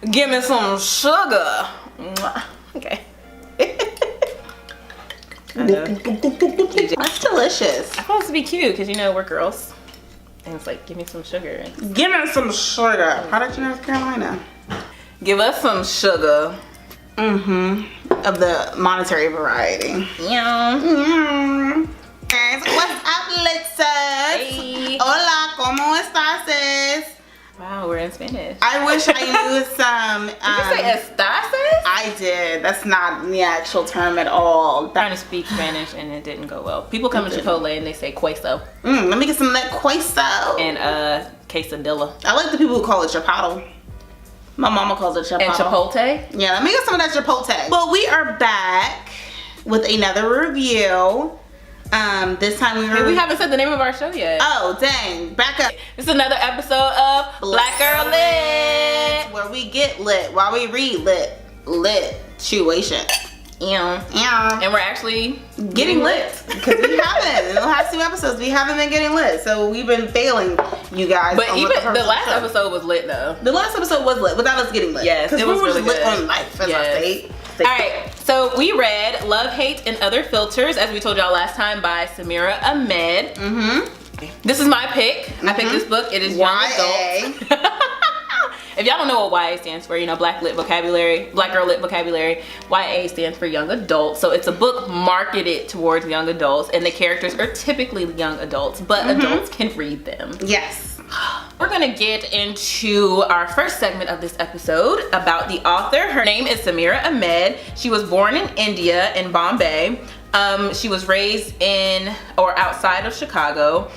Give me some sugar. Okay. That's delicious. I thought it to be cute because you know we're girls. And it's like, give me some sugar. Give me some sugar. Product of North Carolina. Give us some sugar. Of the monetary variety. Yeah. Guys, what's up, Lexus? Hey. Hola, ¿cómo estás? Wow, we're in Spanish. I wish I knew some. Did you say estases? I did. That's not the actual term at all. Trying to speak Spanish and it didn't go well. People come to Chipotle and they say queso. Let me get some of that queso. And quesadilla. I like the people who call it chipotle. My mama calls it chipotle. And chipotle? Yeah, let me get some of that chipotle. Well, we are back with another review. This time we haven't said the name of our show yet. Oh, dang. Back up. It's another episode of Black Girl Lit. Where we get lit while we read lit situation. Yeah. And we're actually getting lit. Because we haven't. In the last 2 episodes, we haven't been getting lit. So we've been failing you guys. But even the last episode was lit though. The last episode was lit without us getting lit. Yes, it was really lit good. on life, as I say. Alright, so we read Love, Hate, and Other Filters, as we told y'all last time, by Samira Ahmed. This is my pick. I picked this book. It is young adult. If y'all don't know what YA stands for, you know, Black Lit Vocabulary, Black Girl Lit Vocabulary, YA stands for young adult. So it's a book marketed towards young adults, and the characters are typically young adults, but adults can read them. Yes. We're gonna get into our first segment of this episode about the author. Her name is Samira Ahmed. She was born in India, in Bombay. She was raised in or outside of Chicago.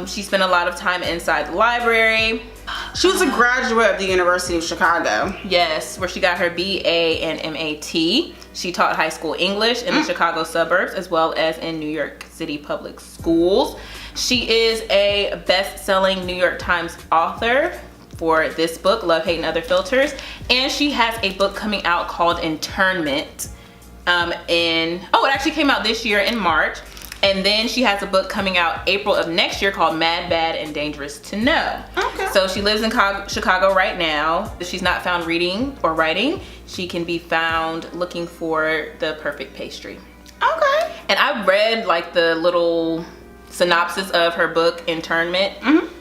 She spent a lot of time inside the library. She was a graduate of the University of Chicago. Yes, where she got her BA and MAT. She taught high school English in the Chicago suburbs as well as in New York City public schools. She is a best-selling New York Times author for this book, Love, Hate, and Other Filters. And she has a book coming out called Internment. It actually came out this year in March. And then she has a book coming out April of next year called Mad, Bad, and Dangerous to Know. Okay. So she lives in Chicago right now. If she's not found reading or writing, she can be found looking for the perfect pastry. Okay. And I read like the little synopsis of her book Internment.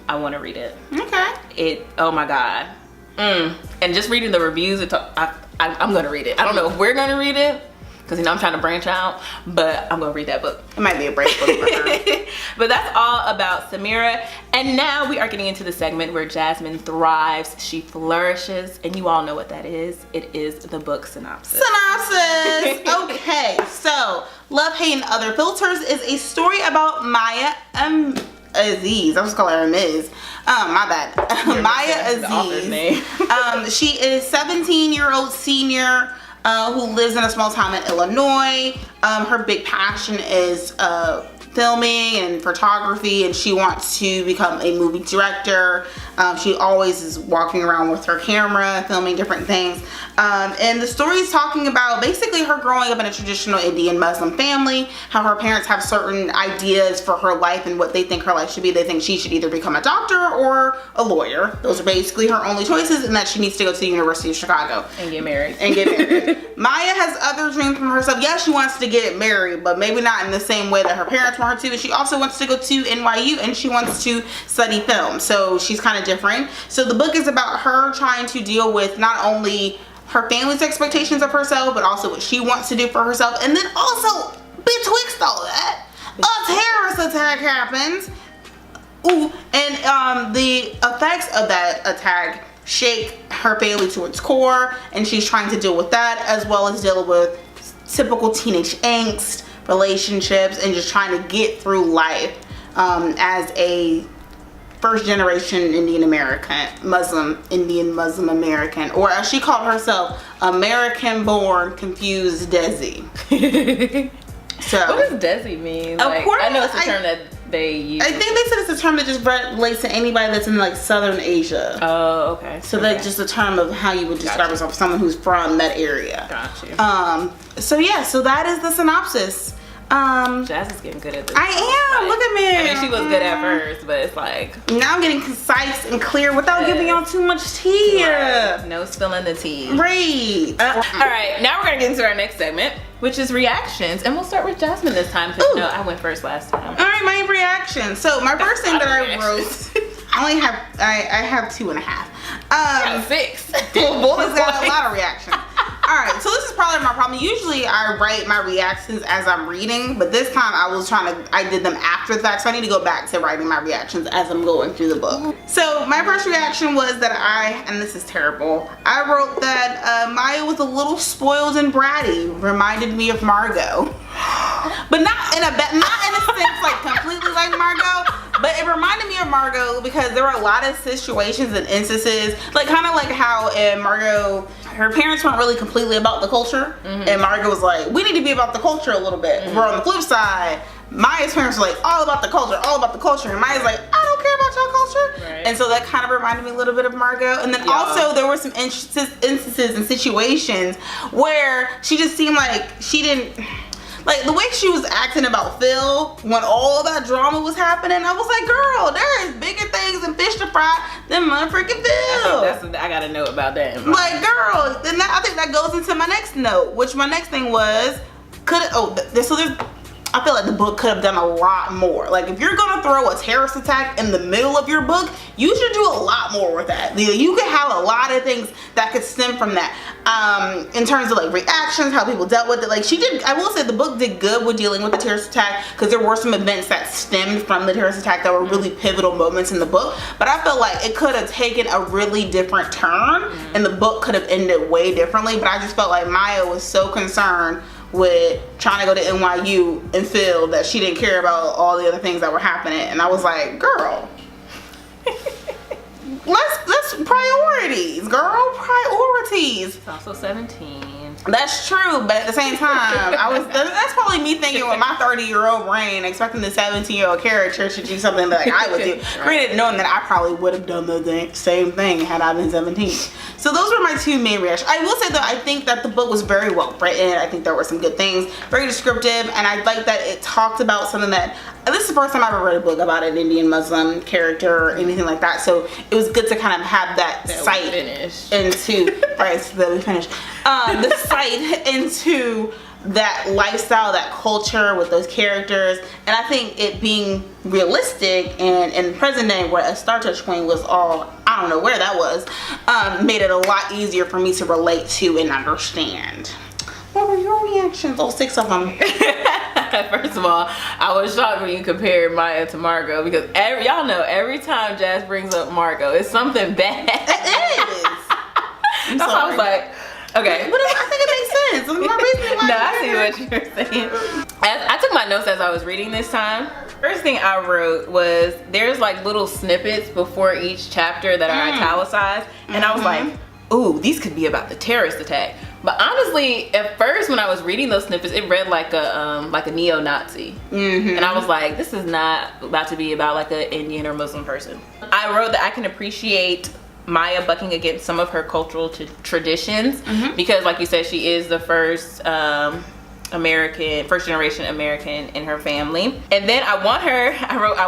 I want to read it. Okay. Oh my God. And just reading the reviews, I'm gonna read it. I don't know if we're gonna read it, because you know I'm trying to branch out, but I'm gonna read that book. It might be a break book for her. But that's all about Samira. And now we are getting into the segment where Jasmine thrives, she flourishes, and you all know what that is. It is the book synopsis. Okay, so Love, Hate, and Other Filters is a story about Maya Aziz. I was calling her Ms. My bad. Maya Aziz. She is 17-year-old senior who lives in a small town in Illinois. Her big passion is filming and photography, and she wants to become a movie director. She always is walking around with her camera, filming different things. And the story is talking about basically her growing up in a traditional Indian Muslim family, how her parents have certain ideas for her life and what they think her life should be. They think she should either become a doctor or a lawyer. Those are basically her only choices, and that she needs to go to the University of Chicago. And get married. Maya has other dreams from herself. Yes, she wants to get married, but maybe not in the same way that her parents want her to. And she also wants to go to NYU, and she wants to study film. So she's kind of different. So the book is about her trying to deal with not only her family's expectations of herself, but also what she wants to do for herself. And then also, betwixt all that, a terrorist attack happens. Ooh, and the effects of that attack shake her family to its core, and she's trying to deal with that, as well as deal with typical teenage angst, relationships, and just trying to get through life as a first generation Indian Muslim American, or as she called herself, American born confused Desi. So what does Desi mean? Like, I know it's a term that they use. I think they said it's a term that just relates to anybody that's in like Southern Asia. Oh, okay. So that's just a term of how you would describe yourself, someone who's from that area. Got you. So yeah, so that is the synopsis. Jazz is getting good at this. I am. Look at me. I mean, she was good at first, but it's like now I'm getting concise and clear without giving y'all too much tea. Right. No spilling the tea. Great. All right, now we're gonna get into our next segment, which is reactions, and we'll start with Jazmine this time because you know I went first last time. All right, my reaction. So my first thing that I wrote, I have 2.5. 6. Both has got a lot of reactions. Alright, so this is probably my problem. Usually I write my reactions as I'm reading, but this time I did them after the fact, so I need to go back to writing my reactions as I'm going through the book. So my first reaction was that and this is terrible, I wrote that Maya was a little spoiled and bratty, reminded me of Margot. But not in a sense like completely like Margot, but it reminded me of Margot because there were a lot of situations and instances, like kind of like how in Margot, her parents weren't really completely about the culture, and Margot was like, we need to be about the culture a little bit. Where on the flip side, Maya's parents were like, all about the culture, and Maya's like, I don't care about your culture. Right. And so that kind of reminded me a little bit of Margot. And then also there were some instances and situations where she just seemed like she didn't, like the way she was acting about Phil when all that drama was happening, I was like, girl, there is bigger things than fish to fry than motherfucking Phil. I got a note about that. Like, girl, then I think that goes into my next note, which my next thing was, I feel like the book could have done a lot more. Like, if you're gonna throw a terrorist attack in the middle of your book, you should do a lot more with that. You could have a lot of things that could stem from that. In terms of like reactions, how people dealt with it. Like I will say the book did good with dealing with the terrorist attack because there were some events that stemmed from the terrorist attack that were really pivotal moments in the book. But I felt like it could have taken a really different turn and the book could have ended way differently. But I just felt like Maya was so concerned with trying to go to NYU and Phil that she didn't care about all the other things that were happening, and I was like, girl, let's priorities, girl, priorities. It's also 17. That's true, but at the same time, that's probably me thinking with my 30-year-old brain expecting the 17-year-old character to do something that like I would do. Granted, knowing that I probably would have done the same thing had I been 17. So those were my two main reactions. I will say though, I think that the book was very well written. I think there were some good things, very descriptive, and I like that it talked about something that, this is the first time I ever read a book about an Indian Muslim character or anything like that. So it was good to kind of have that sight into, right, so that we finished. The sight into that lifestyle, that culture with those characters, and I think it being realistic and in present day where a Star Touch Queen was all, I don't know where that was, made it a lot easier for me to relate to and understand. What were your reactions? All 6 of them. First of all, I was shocked when you compared Maya to Margot because y'all know every time Jazz brings up Margot, it's something bad. It is. That's why I was like, okay. But I think it makes sense. My reasoning no, I see what you're saying. I took my notes as I was reading this time. First thing I wrote was there's like little snippets before each chapter that are italicized, and I was like, ooh, these could be about the terrorist attack. But honestly, at first when I was reading those snippets, it read like a neo-Nazi. And I was like, this is not about to be about like an Indian or Muslim person. I wrote that I can appreciate Maya bucking against some of her cultural traditions because like you said, she is the first first-generation American in her family. And then I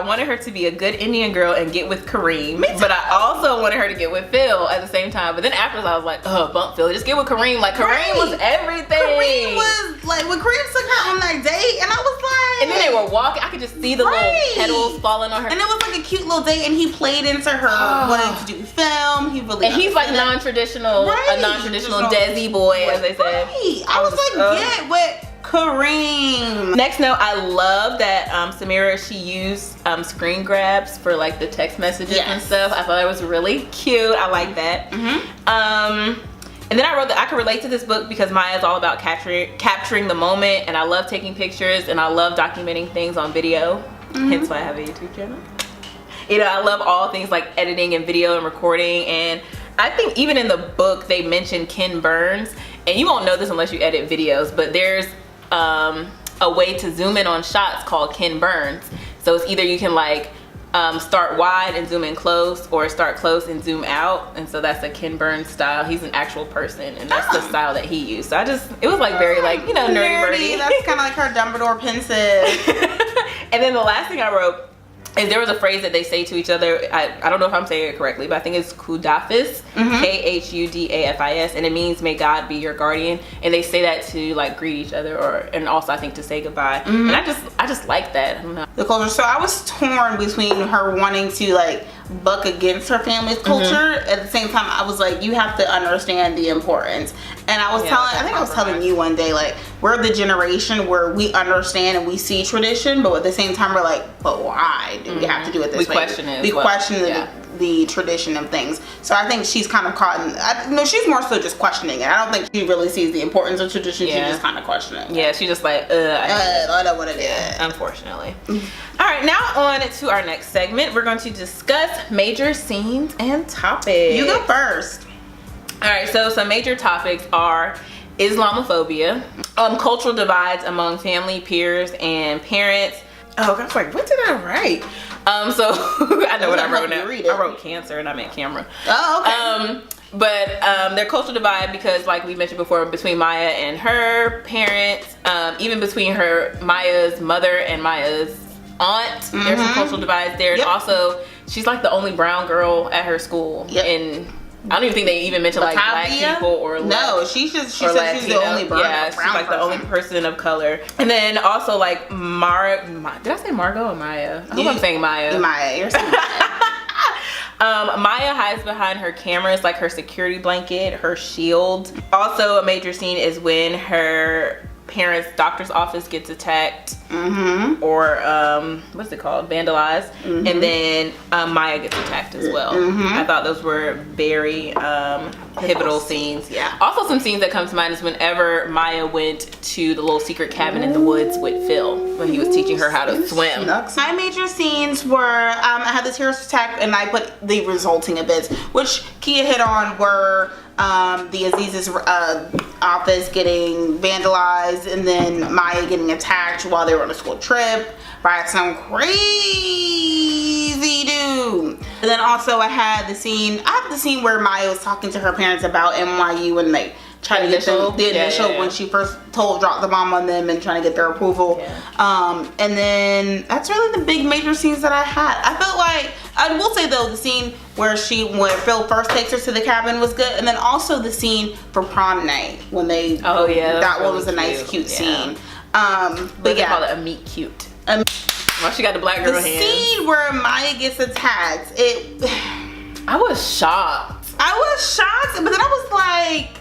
wanted her to be a good Indian girl and get with Kareem, but I also wanted her to get with Phil at the same time. But then afterwards I was like, oh, bump Phil, just get with Kareem. Like Kareem was everything. Kareem was like, when Kareem took her on that date, and I was like, and then they were walking, I could just see the little petals falling on her. And it was like a cute little date, and he played into her wanting to do film. And he's like non-traditional, a non-traditional Desi boy, as they said. I was like, get with Kareem. Next note, I love that Samira, she used screen grabs for like the text messages and stuff. I thought it was really cute. I like that. And then I wrote that I could relate to this book because Maya is all about capturing the moment, and I love taking pictures and I love documenting things on video. Hence why I have a YouTube channel. You know, I love all things like editing and video and recording, and I think even in the book they mentioned Ken Burns, and you won't know this unless you edit videos, but there's a way to zoom in on shots called Ken Burns. So it's either you can like start wide and zoom in close, or start close and zoom out. And so that's a Ken Burns style. He's an actual person, and that's the style that he used. So it was like very like, you know, nerdy. That's kind of like her Dumbledore pensive. And then the last thing I wrote is there was a phrase that they say to each other. I don't know if I'm saying it correctly, but I think it's Kudafis, Khudafis, and it means may God be your guardian. And they say that to like greet each other, and also I think to say goodbye. And I just like that. I don't know. The culture. So I was torn between her wanting to like buck against her family's culture. At the same time, I was like, you have to understand the importance. And I was I think I was telling you one day, like, we're the generation where we understand and we see tradition, but at the same time we're like, but why do we have to do it this way? We question the tradition of things. So I think she's kind of caught in, no, she's more so just questioning it. I don't think she really sees the importance of tradition. She's just kind of questioning it. Yeah, she's just like, I don't want to do it. Unfortunately. All right, now on to our next segment. We're going to discuss major scenes and topics. You go first. All right, so some major topics are Islamophobia, cultural divides among family, peers, and parents. Oh, I was like, what did I write? So I know what I wrote now. I wrote cancer and I meant camera. Oh, okay. But their cultural divide, because like we mentioned before, between Maya and her parents, even between Maya's mother and Maya's aunt, there's some cultural divides there. And also, she's like the only brown girl at her school. And I don't even think they even mention like black people or no. She said she's the only brown. She's like the only person of color. And then also like did I say Margot or Maya? I hope I'm saying Maya. Maya, you're saying Maya. Maya hides behind her cameras, like her security blanket, her shield. Also, a major scene is when her parents' doctor's office gets attacked, or what's it called, vandalized, and then Maya gets attacked as well. I thought those were very pivotal scenes. Also, some scenes that come to mind is whenever Maya went to the little secret cabin in the woods with Phil when he was teaching her how to swim. My major scenes were I had the terrorist attack, and I put the resulting events, which Kia hit on, were the Aziz's office getting vandalized, and then Maya getting attacked while they were on a school trip by some crazy dude. And then also I had the scene where Maya was talking to her parents about NYU and like trying to get them the initial when she first dropped the bomb on them and trying to get their approval. And then that's really the big major scenes that I had. I felt like, I will say though, the scene where Phil first takes her to the cabin was good, and then also the scene for prom night when they that one was a nice cute scene. But they call it a meet cute. Well, she got the black girl hands. The scene where Maya gets attacked, I was shocked, but then I was like,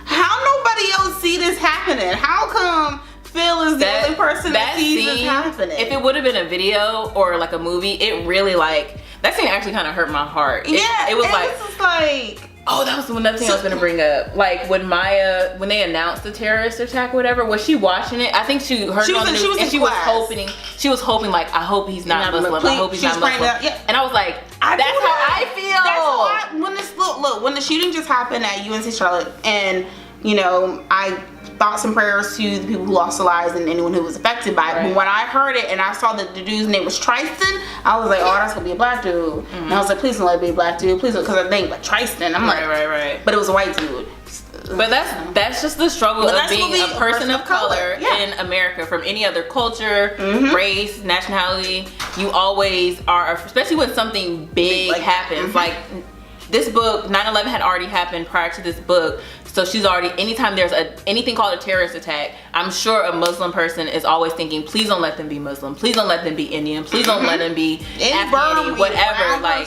how nobody else see this happening? How come Phil is the only person that sees this happening? If it would have been a video or like a movie, it really like, that scene actually kind of hurt my heart. It was like, oh, that was another thing I was gonna bring up. Like when they announced the terrorist attack or whatever, was she watching it? I think she heard it on the news, and she was hoping like, I hope he's not Muslim. I hope he's not Muslim. And I was like, that's how I feel. When the shooting just happened at UNC Charlotte, and you know, I thoughts and prayers to the people who lost their lives and anyone who was affected by it. But when I heard it and I saw that the dude's name was Tristan, I was like, oh, that's gonna be a black dude. And I was like, please don't let it be a black dude, please, because I think like Tristan. I'm like, right. But it was a white dude. But that's just the struggle of being a person of color in America. From any other culture, race, nationality, you always are, especially when something big happens. Like this book, 9/11 had already happened prior to this book. So she's already, anytime there's anything called a terrorist attack, I'm sure a Muslim person is always thinking, please don't let them be Muslim, please don't let them be Indian, please don't let them be Afghani, whatever. Like,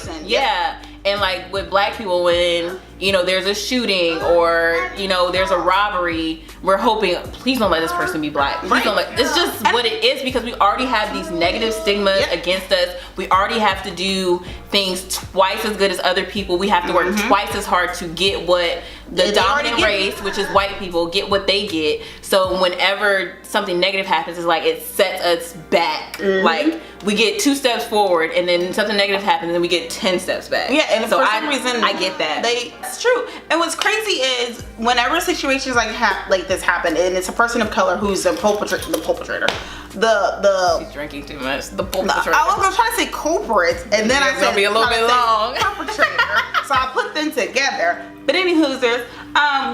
and like with black people, when you know there's a shooting or you know there's a robbery, we're hoping, please don't let this person be black. Please don't let. It's just what it is, because we already have these negative stigmas against us. We already have to do things twice as good as other people. We have to work twice as hard to get what the dominant race, which is white people, get what they get. So whenever something negative happens, it's like it sets us back. Like we get 2 steps forward, and then something negative happens, and then we get 10 steps back. And so for some reason, I get that. that's true. And what's crazy is whenever situations like this happen, and it's a person of color who's the perpetrator. She's drinking too much. The perpetrator. I was trying to say culprit, and then I said it'll be a little bit long. Perpetrator. So I put them together. But anywho,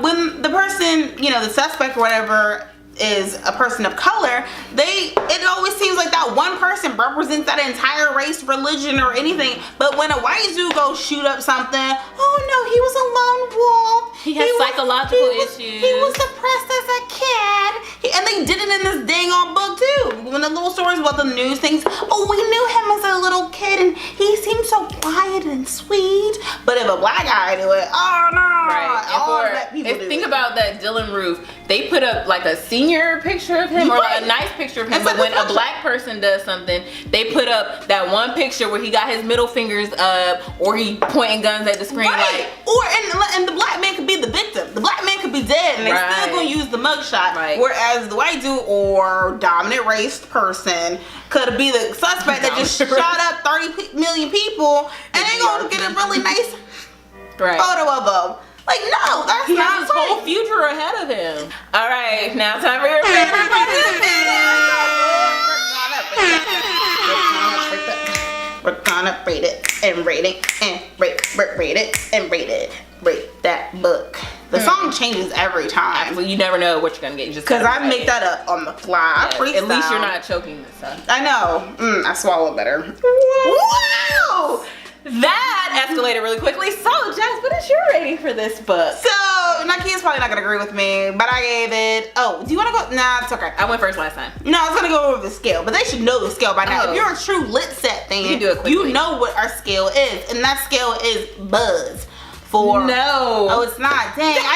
when the person, the suspect or whatever, is a person of color, it always seems like that one person represents that entire race, religion, or anything. But when a white dude goes shoot up something, oh no, he was a lone wolf. He has psychological issues. He was depressed as a kid. And they did it in this dang on book too. When the little stories about the news things, oh, we knew him as a little kid and he seemed so quiet and sweet. But if a black guy do it, oh no. Right. Think about that Dylan Roof. They put up like a senior picture of him, or like a nice picture of him. But when a black person does something, they put up that one picture where he got his middle fingers up, or he pointing guns at the screen, right. And the black man could be the victim. The black man could be dead, and they still gonna use the mugshot. Right. Whereas the white dude or dominant race person could be the suspect that just shot up 30 million people, and they gonna get a really nice photo of them. Like, no, that's not his whole future ahead of him. All right, now time for your favorite We're gonna rate it and rate it and rate it and rate it. Rate that book. The song changes every time. Well, you never know what you're gonna get. Because I make that up on the fly. Yes, at least you're not choking this up. I know. I swallow better. Wow! That escalated really quickly. So, Jazz, what is your rating for this book? So, Nikia's probably not gonna agree with me, but I gave it. Oh, do you want to go? Nah, it's okay. I went first last time. No, I was gonna go over the scale, but they should know the scale by now. If you're a true lit set fan, you know what our scale is, and that scale is buzz. For oh, it's not. Dang! Oh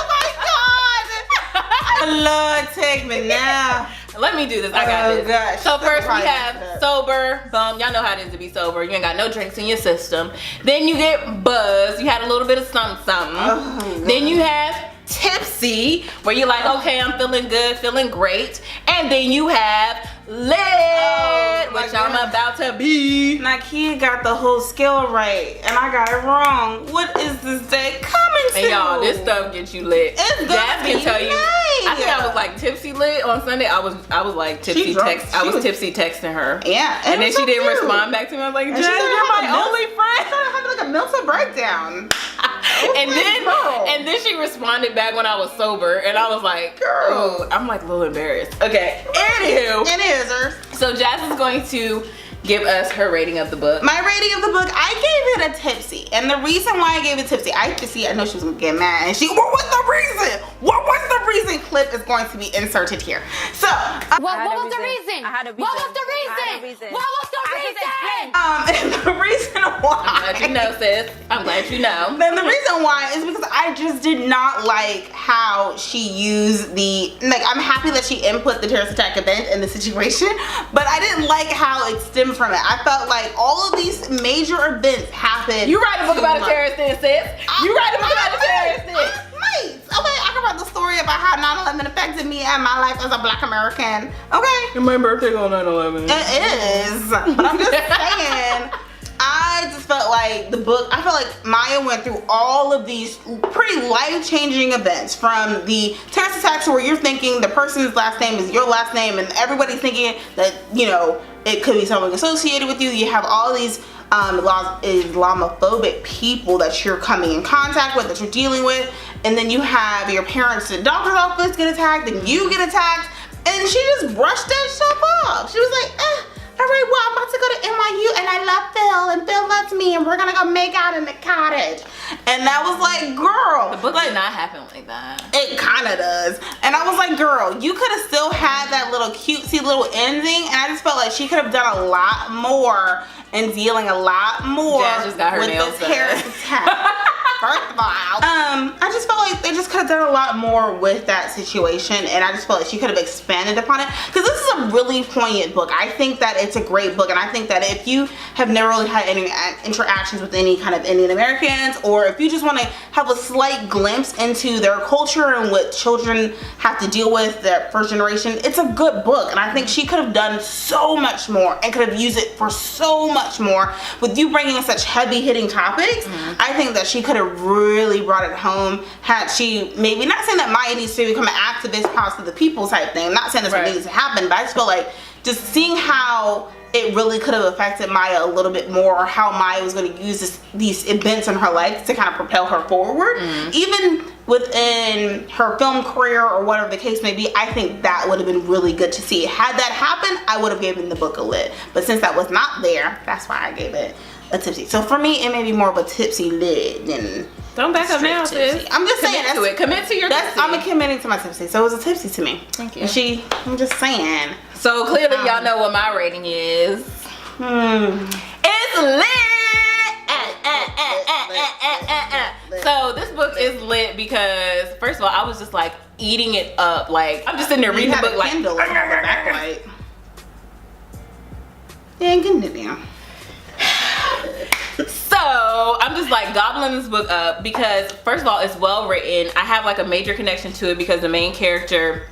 my god! I love Take Me Now. Let me do this. I got this. Gosh. So first we have sober. Y'all know how it is to be sober. You ain't got no drinks in your system. Then you get buzzed. You had a little bit of something. Then you have tipsy, where you're like, okay, I'm feeling good, feeling great. And then you have lit, which I'm about to be. Nikia got the whole scale right, and I got it wrong. What is this day coming to? And y'all, this stuff gets you lit. It's Jazz can tell you. I think I was like tipsy lit on Sunday. I was like tipsy text. I was tipsy texting her. Yeah, and then she didn't respond back to me. I was like, Jazz, you're my only friend. I having like a mental breakdown. And then she responded back when I was sober, and I was like, girl, I'm like a little embarrassed. Okay, anywho. So Jazz is going to give us her rating of the book. My rating of the book, I gave it a tipsy. And the reason why I gave it tipsy, I know she was gonna get mad. And what was the reason? What was the reason? Clip is going to be inserted here. So, what was the reason? What was the reason? What was the reason? And the reason why. I'm glad you know, sis. I'm glad you know. Then the reason why is because I just did not like how she used I'm happy that she input the terrorist attack event in the situation, but I didn't like how it stemmed from it. I felt like all of these major events happened. You write a book about a terrorist then, sis. You write a book about a terrorist then. Okay, I can write the story about how 9/11 affected me and my life as a black American. Okay. And my birthday on 9/11. It is. But I'm just saying, I just felt like I felt like Maya went through all of these pretty life-changing events, from the terrorist attacks where you're thinking the person's last name is your last name and everybody's thinking that, it could be someone associated with you. You have all these Islamophobic people that you're coming in contact with, that you're dealing with, and then you have your parents at the doctor's office get attacked, then you get attacked, and she just brushed that stuff off. She was like, all right, well, I'm about to go to NYU, and I love Phil, and Phil loves me, and we're gonna go make out in the cottage. And that was like, girl. The book did not happen like that. It kind of does. And I was like, girl, you could have still had that little cutesy little ending, and I just felt like she could have done a lot more and dealing a lot more just got her with nails this terrorist attack. First of all, I just felt like they just could have done a lot more with that situation, and I just felt like she could have expanded upon it, because this is a really poignant book. I think that it's a great book, and I think that if you have never really had any interactions with any kind of Indian Americans, or if you just want to have a slight glimpse into their culture and what children have to deal with, their first generation, it's a good book. And I think she could have done so much more and could have used it for so much more. With you bringing in such heavy hitting topics, I think that she could have have really brought it home had she maybe, not saying that Maya needs to become an activist, house of the people type thing. I'm not saying that's what needs to happen, but I just feel like just seeing how it really could have affected Maya a little bit more, or how Maya was going to use these events in her life to kind of propel her forward. Even within her film career or whatever the case may be, I think that would have been really good to see. Had that happened, I would have given the book a lit. But since that was not there, that's why I gave it a tipsy. So for me, it may be more of a tipsy lit than... Don't back up now, sis. I'm just saying. Commit to your tipsy. I'm committing to my tipsy. So it was a tipsy to me. Thank you. And I'm just saying. So clearly y'all know what my rating is. It's lit. So this book is lit because, first of all, I was just like eating it up. Like, I'm just sitting there reading the book like... Kindle on the backlight. Yeah, continue. So I'm just like gobbling this book up because, first of all, it's well written. I have like a major connection to it because the main character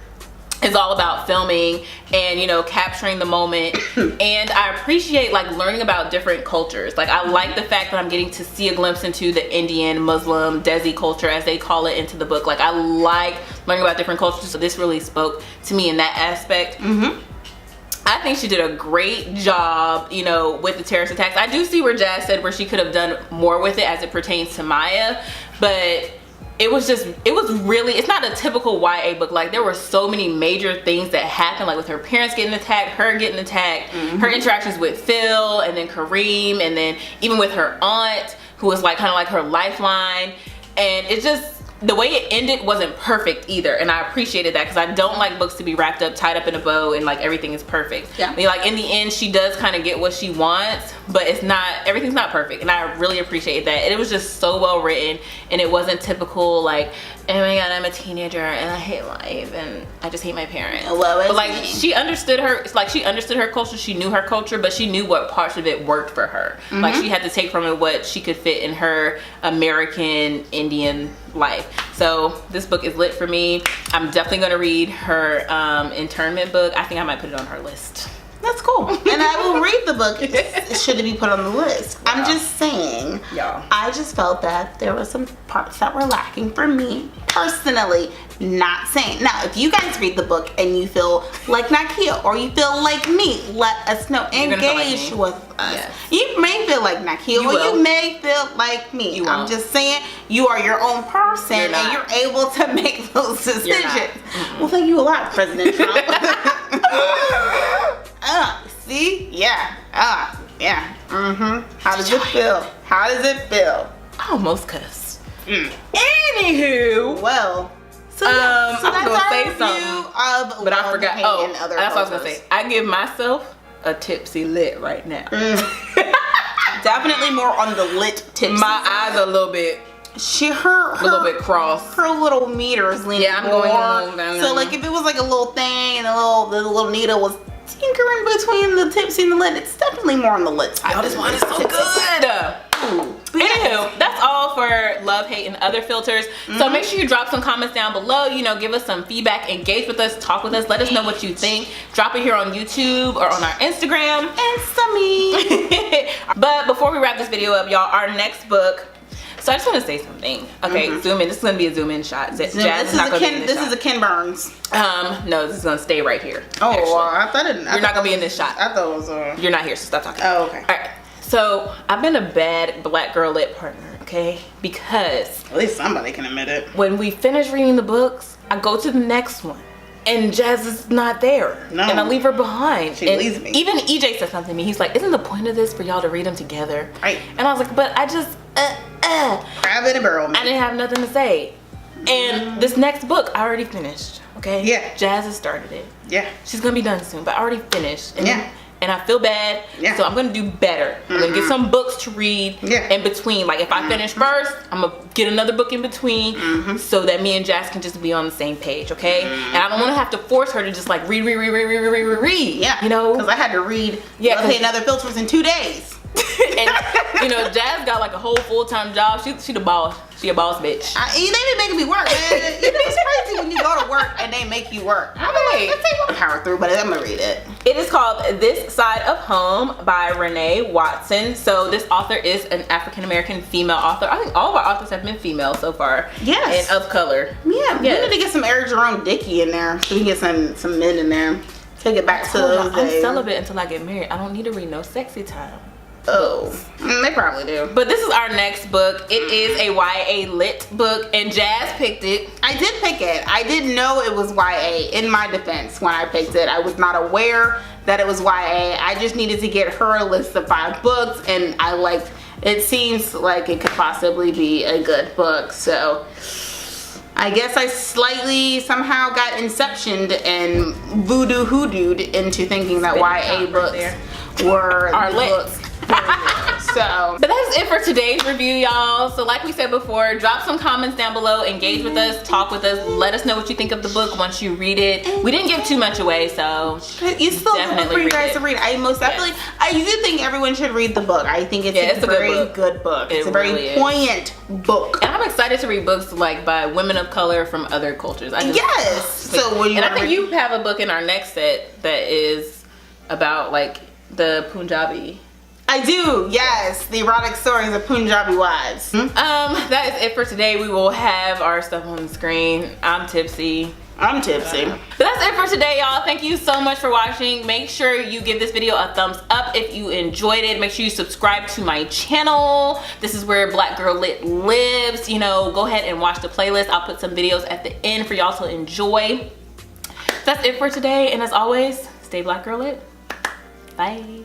is all about filming and, you know, capturing the moment. And I appreciate like learning about different cultures. Like, I like the fact that I'm getting to see a glimpse into the Indian, Muslim, Desi culture, as they call it, into the book. Like, I like learning about different cultures, so this really spoke to me in that aspect. I think she did a great job, you know, with the terrorist attacks. I do see where Jazz said where she could have done more with it as it pertains to Maya, but it was really, it's not a typical YA book. Like, there were so many major things that happened, like with her parents getting attacked, her getting attacked, her interactions with Phil, and then Kareem, and then even with her aunt, who was like kind of like her lifeline. And it just, the way it ended wasn't perfect either, and I appreciated that because I don't like books to be wrapped up, tied up in a bow, and like everything is perfect. I mean, like in the end, she does kind of get what she wants, but it's not, everything's not perfect, and I really appreciate that. And it was just so well written, and it wasn't typical like, oh my god, I'm a teenager and I hate life and I just hate my parents. But like, she understood her, like she understood her culture, she knew her culture, but she knew what parts of it worked for her. Like, she had to take from it what she could fit in her American Indian life. So this book is lit for me. I'm definitely gonna read her internment book. I think I might put it on her list. That's cool. And I will read the book should it be put on the list. Wow. I'm just saying, I just felt that there were some parts that were lacking for me personally. Not saying. Now, if you guys read the book and you feel like Nikea or you feel like me, let us know. Engage with us. Yes. You may feel like Nikea or you may feel like me. I'm just saying, you are your own person and you're able to make those decisions. Well, thank you a lot, President Trump. See? Yeah. Yeah. How does it feel? How does it feel? I almost cussed. Anywho. Well. So, so I was gonna say something, but I forgot. Oh, that's what I was gonna say. I give myself a tipsy lit right now. Definitely more on the lit tipsy. My eyes are a little bit. A little bit crossed. Her little meter is leaning more. So like, if it was like a little thing and the little needle was tinkering between the tipsy and the lit, it's definitely more on the lit side. Oh, this one is so good. Anywho, that's all for love, hate, and other filters. So make sure you drop some comments down below. You know, give us some feedback, engage with us, talk with us, let us know what you think. Drop it here on YouTube or on our Instagram. Me. But before we wrap this video up, y'all, our next book. So I just want to say something. Okay, zoom in. This is going to be a zoom in shot. This is a Ken Burns. No, this is going to stay right here. Oh, I thought it. You're not going to be in this shot. I thought it was. You're not here, so stop talking. Oh, okay. All right. So I've been a bad black girl lit partner, okay? Because at least somebody can admit it. When we finish reading the books, I go to the next one, and Jazz is not there, and I leave her behind. She leaves me. Even EJ said something to me. He's like, "Isn't the point of this for y'all to read them together?" Right. And I was like, "But I just crab in a barrel, man. I didn't have nothing to say." And this next book, I already finished. Okay. Yeah. Jazz has started it. Yeah. She's gonna be done soon, but I already finished. And and I feel bad, so I'm gonna do better. I'm gonna get some books to read in between. Like, if I finish first, I'm gonna get another book in between, so that me and Jazz can just be on the same page, okay? And I don't want to have to force her to just like read. Yeah, you know, because I had to read Love, Hate, and Other Filters in 2 days. And you know, Jazz got like a whole full-time job. She the boss. She a boss bitch. They be making me work, man. You know, it's crazy when you go to work and they make you work. I'm like, let's take one power through, but I'm gonna read it. It is called This Side of Home by Renee Watson. So this author is an African-American female author. I think all of our authors have been female so far. Yes. And of color. Yeah, we need to get some Eric Jerome Dickey in there so we can get some men in there. Take it back to those days. I'm celibate until I get married. I don't need to read no sexy time. Oh, they probably do. But this is our next book. It is a YA lit book, and Jazz picked it. I did pick it. I didn't know it was YA. In my defense, when I picked it, I was not aware that it was YA. I just needed to get her a list of 5 books, and I liked. It seems like it could possibly be a good book. So I guess I slightly somehow got inceptioned and voodoo hoodooed into thinking that YA books were the lit. books. So, but that's it for today's review, y'all. So like we said before, drop some comments down below, engage with us, talk with us, let us know what you think of the book once you read it. We didn't give too much away, so you still definitely for you guys to read. I most definitely, I do think everyone should read the book. I think it's a very good book. It's a very poignant book. And I'm excited to read books like by women of color from other cultures. Yes. So what do you and I think you have a book in our next set that is about like the Punjabi. I do, yes. The erotic stories of Punjabi wives. That is it for today. We will have our stuff on the screen. I'm tipsy. But that's it for today, y'all. Thank you so much for watching. Make sure you give this video a thumbs up if you enjoyed it. Make sure you subscribe to my channel. This is where Black Girl Lit lives. You know, go ahead and watch the playlist. I'll put some videos at the end for y'all to enjoy. That's it for today, and as always, stay Black Girl Lit. Bye.